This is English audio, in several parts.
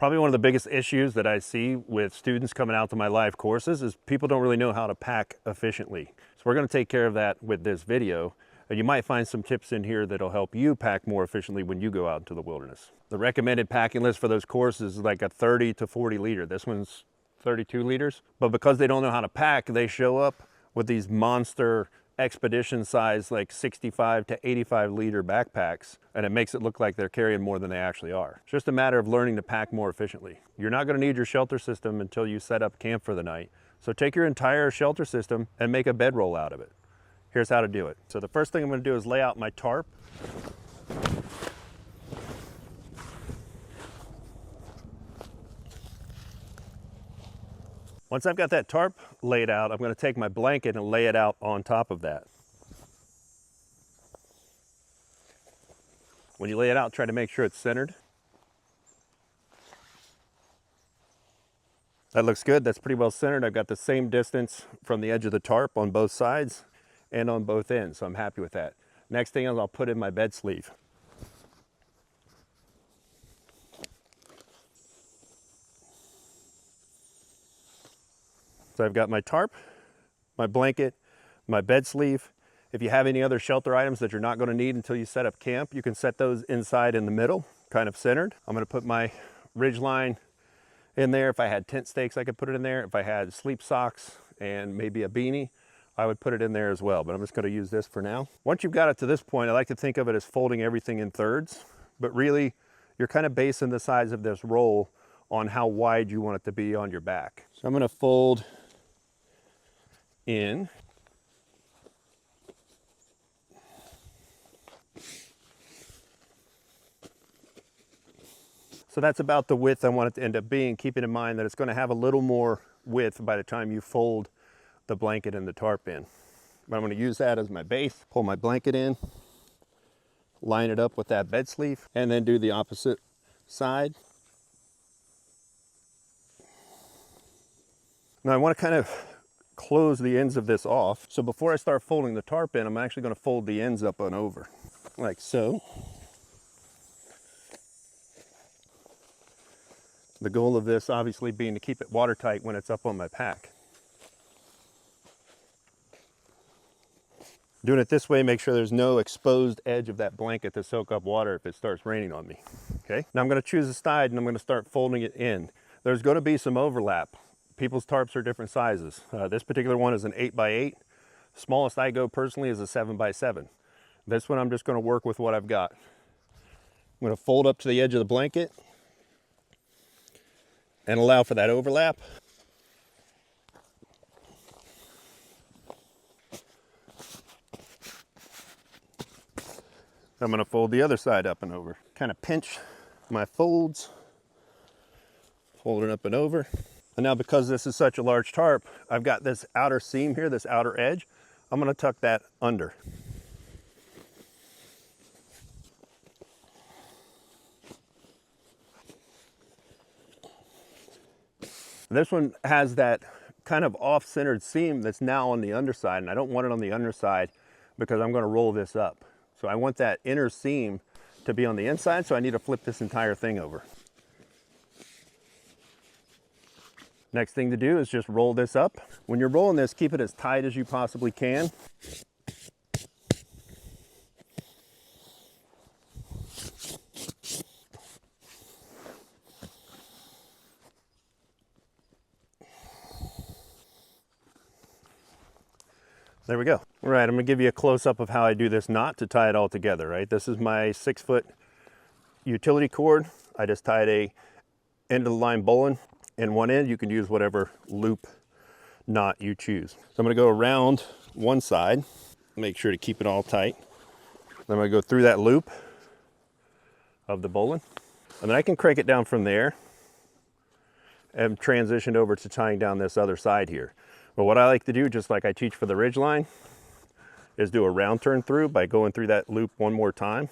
Probably one of the biggest issues that I see with students coming out to my live courses is people don't really know how to pack efficiently. So we're going to take care of that with this video. And you might find some tips in here that'll help you pack more efficiently when you go out into the wilderness. The recommended packing list for those courses is like a 30 to 40 liter. This one's 32 liters. But because they don't know how to pack, they show up with these monster expedition size, like 65 to 85 liter backpacks, and it makes it look like they're carrying more than they actually are. It's just a matter of learning to pack more efficiently. You're not going to need your shelter system until you set up camp for the night. So take your entire shelter system and make a bedroll out of it. Here's how to do it. So the first thing I'm going to do is lay out my tarp. Once I've got that tarp laid out, I'm going to take my blanket and lay it out on top of that. When you lay it out, try to make sure it's centered. That looks good. That's pretty well centered. I've got the same distance from the edge of the tarp on both sides and on both ends, so I'm happy with that. Next thing is I'll put in my bed sleeve. So I've got my tarp, my blanket, my bed sleeve. If you have any other shelter items that you're not going to need until you set up camp, you can set those inside in the middle, kind of centered. I'm going to put my ridge line in there. If I had tent stakes, I could put it in there. If I had sleep socks and maybe a beanie, I would put it in there as well, but I'm just going to use this for now. Once you've got it to this point, I like to think of it as folding everything in thirds, but really you're kind of basing the size of this roll on how wide you want it to be on your back. So I'm going to fold in. So that's about the width I want it to end up being, keeping in mind that it's going to have a little more width by the time you fold the blanket and the tarp in. But I'm going to use that as my base, pull my blanket in, line it up with that bed sleeve, and then do the opposite side. Now I want to kind of close the ends of this off. So before I start folding the tarp in, I'm actually going to fold the ends up and over, like so. The goal of this obviously being to keep it watertight when it's up on my pack. Doing it this way, make sure there's no exposed edge of that blanket to soak up water if it starts raining on me. Okay, now I'm going to choose a side and I'm going to start folding it in. There's going to be some overlap. People's tarps are different sizes. This particular one is an 8x8. Smallest I go personally is a 7x7. This one I'm just going to work with what I've got. I'm going to fold up to the edge of the blanket and allow for that overlap. I'm going to fold the other side up and over. Kind of pinch my folds, fold it up and over. And now because this is such a large tarp, I've got this outer seam here, this outer edge. I'm going to tuck that under. This one has that kind of off-centered seam that's now on the underside, and I don't want it on the underside because I'm going to roll this up. So I want that inner seam to be on the inside, so I need to flip this entire thing over. Next thing to do is just roll this up. When you're rolling this, keep it as tight as you possibly can. There we go. All right, I'm gonna give you a close-up of how I do this knot to tie it all together, right? This is my 6-foot utility cord. I just tied a end of the line bowline in one end. You can use whatever loop knot you choose. So I'm gonna go around one side, make sure to keep it all tight. Then I'm gonna go through that loop of the bowline, and then I can crank it down from there and transition over to tying down this other side here. But what I like to do, just like I teach for the ridge line, is do a round turn through by going through that loop one more time.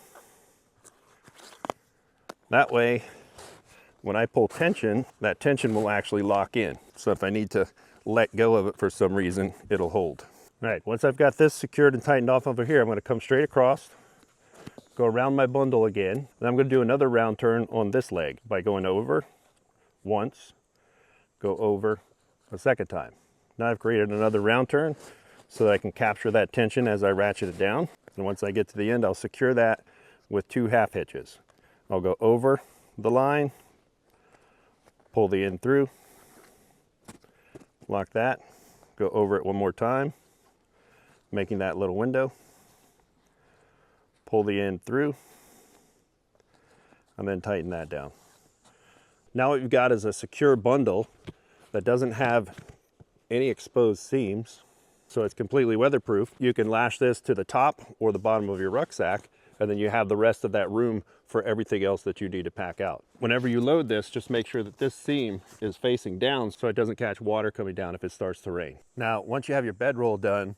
That way, when I pull tension, that tension will actually lock in. So if I need to let go of it for some reason, it'll hold. All right, once I've got this secured and tightened off over here, I'm gonna come straight across, go around my bundle again, and I'm gonna do another round turn on this leg by going over once, go over a second time. Now I've created another round turn so that I can capture that tension as I ratchet it down. And once I get to the end, I'll secure that with 2 half hitches. I'll go over the line, pull the end through, lock that, go over it one more time, making that little window, pull the end through, and then tighten that down. Now what you've got is a secure bundle that doesn't have any exposed seams, so it's completely weatherproof. You can lash this to the top or the bottom of your rucksack, and then you have the rest of that room for everything else that you need to pack out. Whenever you load this, just make sure that this seam is facing down so it doesn't catch water coming down if it starts to rain. Now, once you have your bedroll done,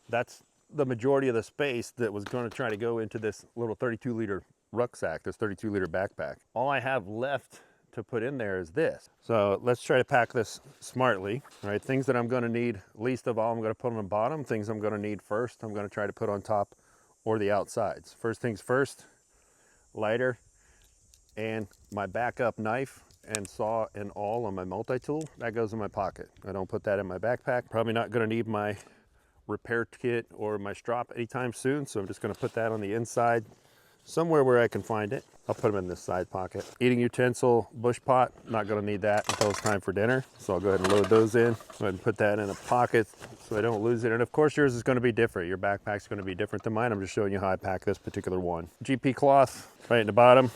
that's the majority of the space that was going to try to go into this little 32-liter rucksack, this 32-liter backpack. All I have left to put in there is this. So let's try to pack this smartly. All right, things that I'm going to need least of all, I'm going to put on the bottom. Things I'm going to need first, I'm going to try to put on top or the outsides. First things first, lighter and my backup knife and saw and all on my multi-tool. That goes in my pocket. I don't put that in my backpack. Probably not going to need my repair kit or my strop anytime soon, so I'm just going to put that on the inside somewhere where I can find it. I'll put them in this side pocket. Eating utensil, bush pot, not going to need that until it's time for dinner, so I'll go ahead and load those in. Go ahead and put that in a pocket so I don't lose it. And of course yours is going to be different. Your backpack's going to be different than mine. I'm just showing you how I pack this particular one. GP cloth right in the bottom.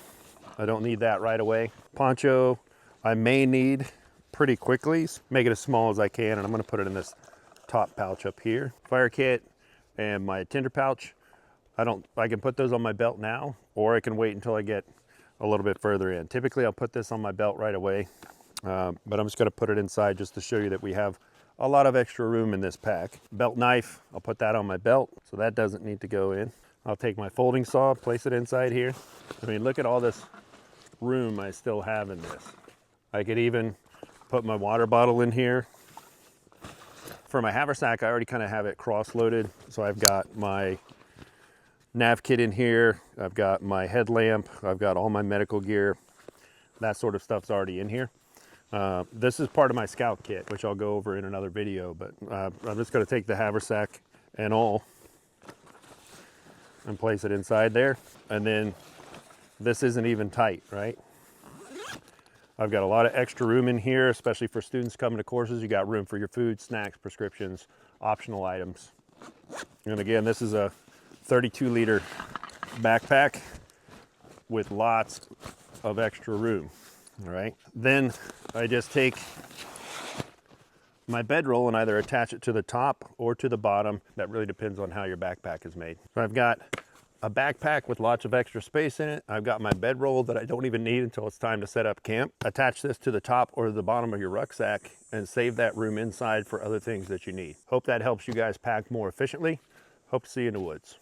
I don't need that right away. Poncho I may need pretty quickly. Make it as small as I can, and I'm going to put it in this top pouch up here. Fire kit and my tinder pouch. I can put those on my belt now, or I can wait until I get a little bit further in. Typically I'll put this on my belt right away, but I'm just going to put it inside just to show you that we have a lot of extra room in this pack. Belt knife, I'll put that on my belt, so that doesn't need to go in. I'll take my folding saw, place it inside here. I mean, look at all this room I still have in this. I could even put my water bottle in here. For my haversack, I already kind of have it cross-loaded, so I've got my nav kit in here, I've got my headlamp, I've got all my medical gear. That sort of stuff's already in here. This is part of my scout kit, which I'll go over in another video, but I'm just going to take the haversack and all and place it inside there. And then this isn't even tight, right? I've got a lot of extra room in here, especially for students coming to courses. You got room for your food, snacks, prescriptions, optional items. And again, this is a 32-liter backpack with lots of extra room. All right, then I just take my bedroll and either attach it to the top or to the bottom. That really depends on how your backpack is made. So I've got a backpack with lots of extra space in it. I've got my bedroll that I don't even need until it's time to set up camp. Attach this to the top or the bottom of your rucksack and save that room inside for other things that you need. Hope that helps you guys pack more efficiently. Hope to see you in the woods.